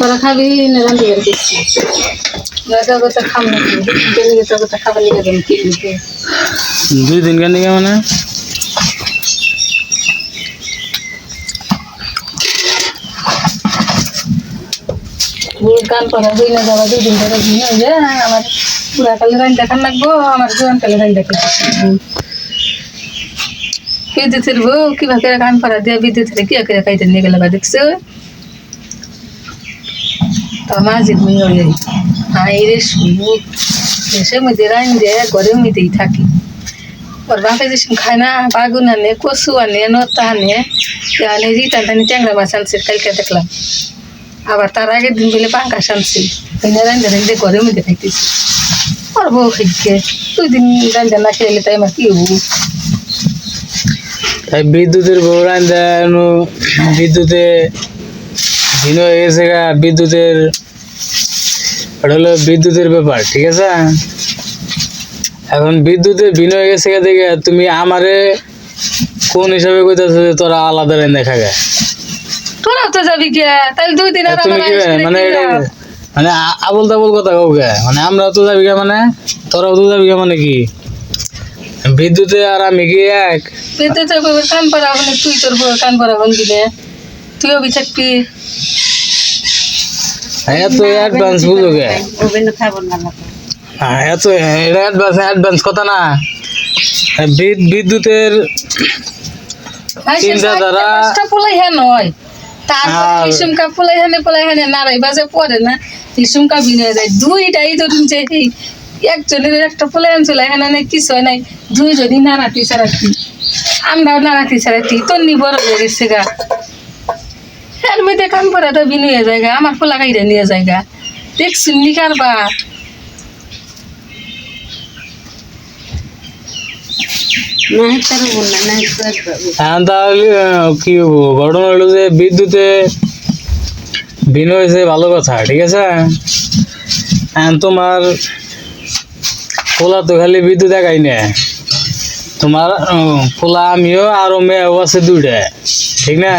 তোরা খাবি না রান্ধি রান্ধি তো খাম না তো খাবার নিয়ে যাবেন কি 2 দিন কেন মানে গান করা হই না যাওয়া 2 দিন ধরে দিন হয়ে যায় আমার পুরা কালে রান্না খান লাগবো আমার জোয়ান কালে রান্না খেতে বিদ্যুতের বউ কিভাবে গান করা দিয়ে বিদ্যুতের কি করে খাইতে নিয়ে গেল দেখছো তো মাঝে ঘুমিয়ে যাই হাই রে শুনবো এসে মধ্যে রান দিয়ে ঘরের মধ্যেই থাকি ওর বাপে যে খায় না বাগুন আনে কচু আনে নতা আনে আনে জিটা টানি ট্যাংরা মাছ আনছে কালকে দেখলাম আবার তার আগের দিন বলে পাঙ্কাশ আনছে রান্না রান্ধে ঘরের মধ্যে খাইতেছি ওর বউ খাইছে 2 দিন রান্না না খেলে তাই আমার কি হবো তাই বিদ্যুতের বউ রান্ধা বিদ্যুতে দিন হয়ে গেছে গা বিদ্যুতের ওটা হলো বিদ্যুতের ব্যাপার ঠিক আছে এখন বিদ্যুতের ভিন হয়ে গেছে দেখে তুমি আমারে কোন হিসাবে কইতাছো যে তোরা আলাদা রান্না খাগে তোরা তো যাবি কে তাহলে 2 দিন আর তুমি কি মানে মানে আবল তাবল কথা কও কে মানে আমরা তো যাবি কে মানে তোরাও তো যাবি কে মানে কি বিদ্যুতে আর আমি কি এক বিদ্যুতের কান পরা হলে তুই তোর কান পরা হন দিলে তুইও বিচারবি এত অ্যাডভান্স বুঝো কে এত অ্যাডভান্স কথা না বিদ্যুতের চিন্তাধারা পোলাই হ্যাঁ নয় তারপর ইসুমকা পোলাই হানে নাড়াই বাজে পড়ে না ইসুমকা বিনয় যায় 2টাই ধরুন যে একজনের একটা পোলাই আনছিল এখানে কিছু হয় নাই 2 জনই নাড়াতি ছাড়াতি আমরাও নাড়াতি ছাড়াতি তোর বড় হয়ে গেছে গা এর মধ্যে কান পড়াটা বিনয়ে যায় গা আমার পোলা কাইরা নিয়ে যায় গা দেখছুন নি কারবার তাহলে কি ঘটনা হলো যে বিদ্যুতে ভিন হয়েছে ভালো কথা ঠিক আছে তোমার পোলা তো খালি বিদ্যুৎ একাই না তোমার পোলা আমিও আরো মেয়েও আছে 2টা ঠিক না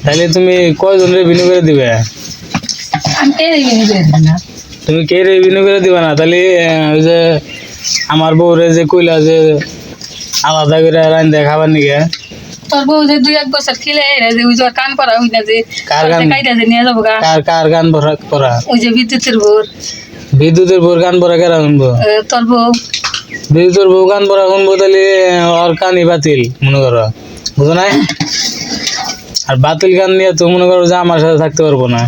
তাহলে তুমি কয়জনের বিনয় করে দিবে তুমি কে রে বিনয় করে দিবে না তাহলে ওই যে আমার বউরে যে কইলা যে আলাদা করে রান্ধে খাবার নিকে তোর বউ যে 2-1 বছর খেলে যে ওই যে কান পরা হই না যে কাইটা যে নিয়ে যাবো গা কার গান পরা ওই যে বিদ্যুতের বউর গান পরা কেরা শুনবো তোর বউ বিদ্যুতের বউ গান পরা শুনবো তাহলে ওর কানই বাতিল মনে করো বুঝো নাই আর বাতিল গান নিয়ে তো মনে করো যে আমার সাথে থাকতে পারবো না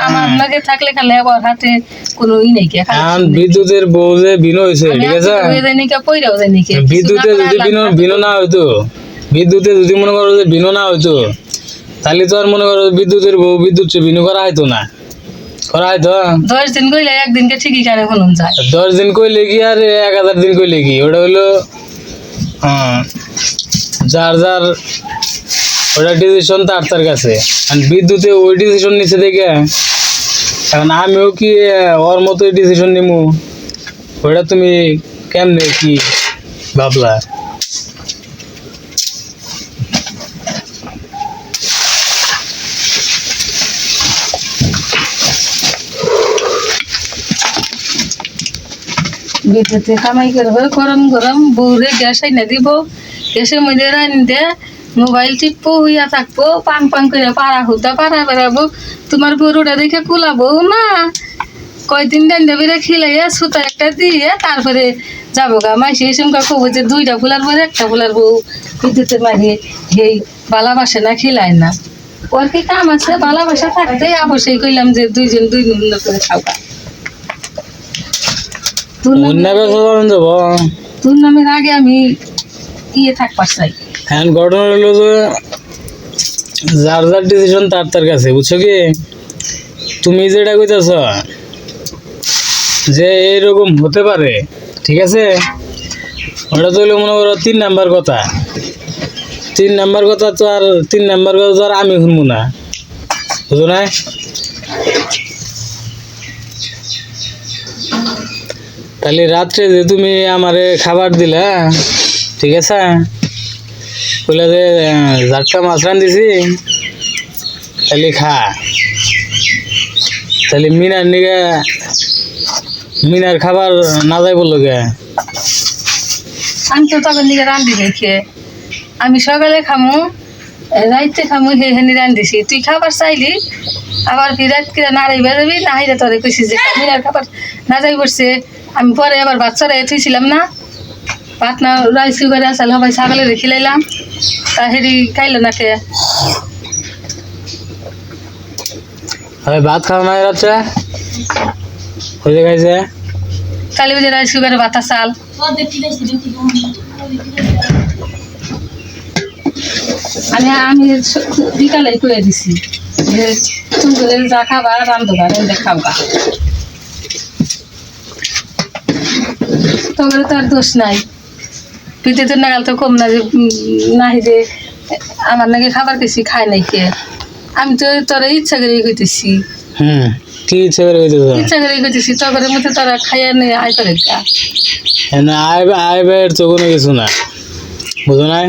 আমার লগে থাকলে খালি আবার হাতে কোনো নাই কি বিদ্যুতের বউ যে ভিন হয়েছে ঠিক আছে বিদ্যুতে যদি ভিন না হইতো বিদ্যুতে যদি মনে করো যে ভিন না হইতো তাহলে তো আর মনে করো বিদ্যুতের বউ বিদ্যুৎ ভিন করা হইতো না করা হয়তো 10 দিন কইলে একদিনকে ঠিকই কানে শুনুন যায় 10 দিন কইলে কি আর 1000 দিন কইলে কি ওটা হলো যার যার ওটা ডিসিশন তার কাছে বিদ্যুতে ওই ডিসিশন নিচ্ছে দেখে এখন আমিও কি ওর মতোই ডিসিশন নিমু ওটা তুমি কেমনে কি ভাবলা বিদ্যুতে কামাই করবে গরম বউরে গ্যাস আইনা দিব গ্যাসের মধ্যে রান্ধে মোবাইল টিপবো হইয়া থাকবো পাং করে পাড়া বেড়াবো তোমার গরুটা দেখে কুলাবো না কয়দিন রান্ধে বেড়ে খিলাইয়া সুতা একটা দিয়ে তারপরে যাবো গা মাইসে এসমকা কবো যে 2টা ফুলার পরে একটা ফুলার বউ বিদ্যুতের মারিয়ে সেই ভালোবাসে না খিলায় না ওর কি কাম আছে ভালোবাসা থাকতে অবশ্যই কইলাম যে 2 জন 2 মিনিট করে খাওয়া তোর নামের আগে আমি থাকবার চাই হ্যাঁ ঘটনা হলো যে যার যার ডিসিশন তার কাছে বুঝছো কি তুমি যেটা কইতেছ যে এরকম হতে পারে ঠিক আছে ওটা তো হলো মনে করো 3 নাম্বার কথা 3 নাম্বার কথা তো আর 3 নাম্বার কথা তো আর আমি শুনবো না বুঝো না তাহলে রাত্রে যে তুমি আমারে খাবার দিলা ঠিক আছে বলে যে 4টা মাছ রান্ধিছি তাহলে খা, তাহলে মিনার নিগে মিনার খাবার না যাই বললো গে। আমি তো তখন দিকে রান্ধি রেখে আমি সকালে খামু রাইতে খামু হেনি রান্ধিছি তুই খাবার চাইলি আবার বিরাট কিরা নাড়াই বেরোবি না হাইরে তোরে কইছি যে মিনার খাবার না যাই পড়ছে আমি পরে আবার বাচ্চারা থুইছিলাম না ভাত না রাইস করে আসাল সবাই ছাগলে রেখে লাইলাম তা হেরি খাইলো না কে ভাত খাও না রাত্রে হয়ে গেছে কালি বুঝে রাইস করে ভাত আসাল আমি বিকালে করে দিছি যে তুমি যা খাবা রান্ধবা রেঁধে খাবা তবে তো আর দোষ নাই পিঠে তো নাগাল তো কম না যে নাহি যে আমার নাকি খাবার কিছু খায় নাই কে আমি তো তোরা ইচ্ছা করে কইতেছি কি ইচ্ছা করে কইতেছ ইচ্ছা করে কইতেছি তবে মধ্যে তোরা খাইয়া নিয়ে আয় করে কা না আইবের তো কোনো কিছু না বুঝো নাই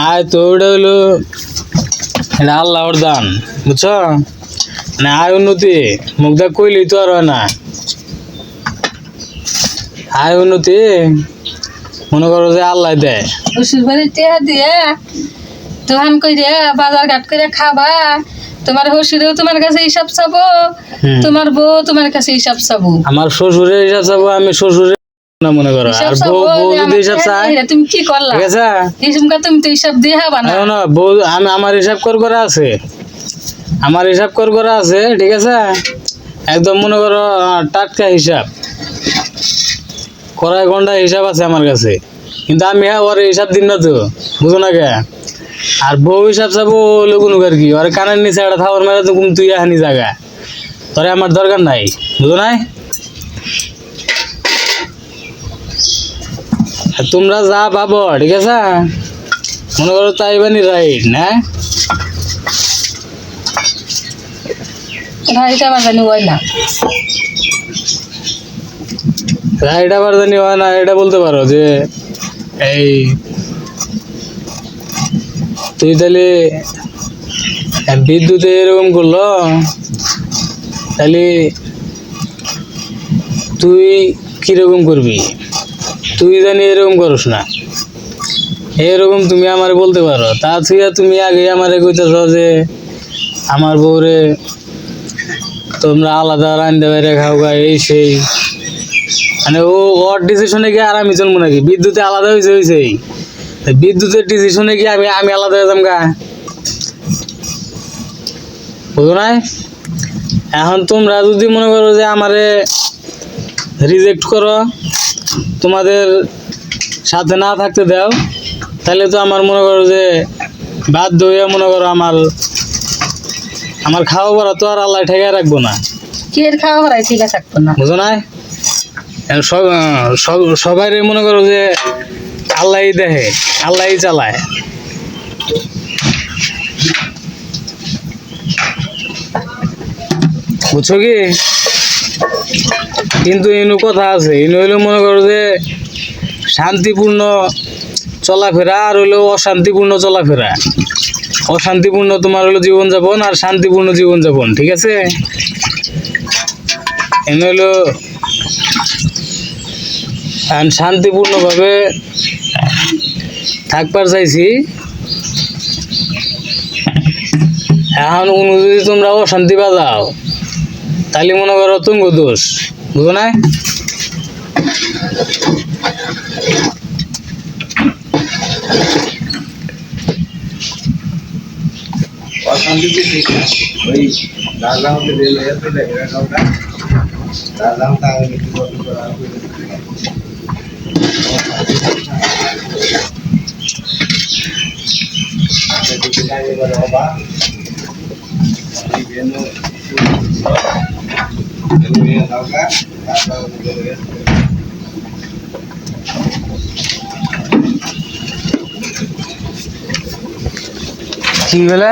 আয় তো ওটা হলো এটা আল্লাহর দান বুঝছো মানে আয় উন্নতি মুখটা কইলেই তো আর হয় না আয় উন্নতি মনে করো যে আল্লাহ দেয় ওষুধ বাড়ি টেহা দিয়ে দোকান করে বাজার ঘাট করে খাবা তোমার শ্বশুরেও তোমার কাছে হিসাব চাবো তোমার বউ তোমার কাছে হিসাব চাবো আমার শ্বশুরের হিসাব চাবো আমি শ্বশুরের না মনে করো আর বউ যদি হিসাব চাই তুমি কি করলা ঠিক আছে হিসাবটা তুমি তো হিসাব দিয়ে হবা না না বউ আমি আমার হিসাব করা আছে আমার হিসাব করা আছে ঠিক আছে একদম মনে করো টাটকা হিসাব কড়াই ঘন্টা হিসাব আছে আমার কাছে কিন্তু আমি ওর হিসাব দিন না তো বুঝো না কে আর বউ হিসাব চাবো লোকুন আর কি ওর কানের নিচে একটা থাওয়ার মেরে তো তুই হানি জায়গা তোরে আমার দরকার নাই বুঝো নাই তোমরা যা পাবো ঠিক আছে মনে করো তাই বানি রাইট না রাইট আবার জানি হয় না রাইট আবার জানি হয় না এটা বলতে পারো যে এই তুই তাহলে বিদ্যুতে এরকম করলো তাহলে তুই কিরকম করবি তুই জানি এরকম করস না এরকম তুমি আমার বলতে পারো তা তুমি আগে আমারে কইতেছ যে আমার বউরে তোমরা আলাদা রান্না বাইরে খাও গা এই সেই মানে ও ওর ডিসিশনে গিয়ে আর আমি চলবো নাকি বিদ্যুতে আলাদা হয়েছে বিদ্যুতের ডিসিশনে গিয়ে আমি আলাদা হয়ে যাম গা বুঝো নাই এখন তোমরা যদি মনে করো যে আমারে রিজেক্ট করো তোমাদের সাথে না থাকতে দাও তাহলে তো আমার মনে করো যে বাধ্য হয়ে মনে করো আমার খাওয়া পড়া তো আর আল্লাহ ঠেকায় রাখবো না কি এর খাওয়া পড়াই ঠিক আছে থাকবো না বুঝো নাই সবাই মনে করো যে আল্লাহই দেখে আল্লাহই চালায় বুঝছো কি কিন্তু ইনু কথা আছে ইনু হইলে মনে করো যে শান্তিপূর্ণ চলাফেরা আর হইলো অশান্তিপূর্ণ চলাফেরা অশান্তিপূর্ণ তোমার হলো জীবনযাপন আর শান্তিপূর্ণ জীবনযাপন ঠিক আছে এনে হলো শান্তিপূর্ণভাবে থাকবার চাইছি এখন যদি তোমরা অশান্তি বাজাও তাহলে মনে করো তুঙ্গ দোষ বুঝো না কি বলে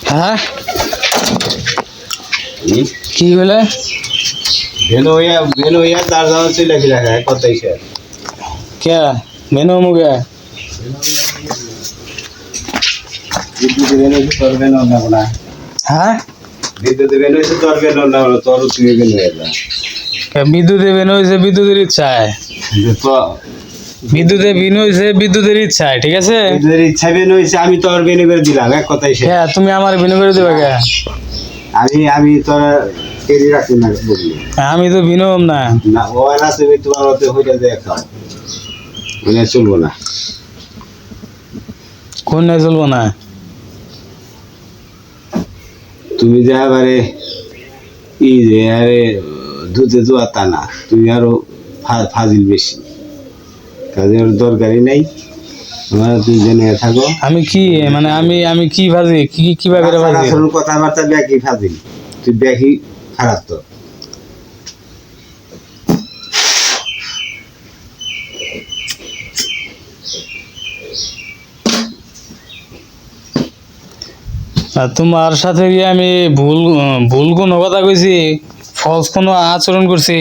হ্যাঁ কি বলে ভেনো হইয়া তার যাওয়া চলে ফিরা খায় কথাই সে কে মেনু মুগে বিদ্যুৎ ভেনো তোর ভেনো না না হ্যাঁ বিদ্যুৎ ভেনো তোর ভেনো না তোর তুই ভেনো এলা বিদ্যুতে বেন হয়েছে বিদ্যুতের ইচ্ছায় তো বিদ্যুতে বিন হয়েছে বিদ্যুতের ইচ্ছায় ঠিক আছে বিদ্যুতের ইচ্ছা ভেনো হয়েছে আমি তোর ভেনো করে দিলাম এক কথাই সে হ্যাঁ তুমি আমার বিনু করে দেবে কে আমি তোর কেড়ে রাখি না বুঝলি আমি তো বিনু হম না না ও না তুমি তোমার মতো হইলে দেখাও মানে চলবো না কোন নাই চলবো না তুমি যে এবারে ই যে আরে দুধে দোয়া তা না তুমি আরো ফাজিল বেশি কাজের দরকারই নাই তোমার তুমি জেনে থাকো আমি কি মানে আমি কি ভাজি কি কিভাবে ভাজি আসল কথাবার্তা ব্যাকি ফাজিল তুই ব্যাকি খারাপ তো আর তোমার সাথে গিয়ে আমি ভুল ভুল কোনো কথা কইছি ফলস কোনো আচরণ করছি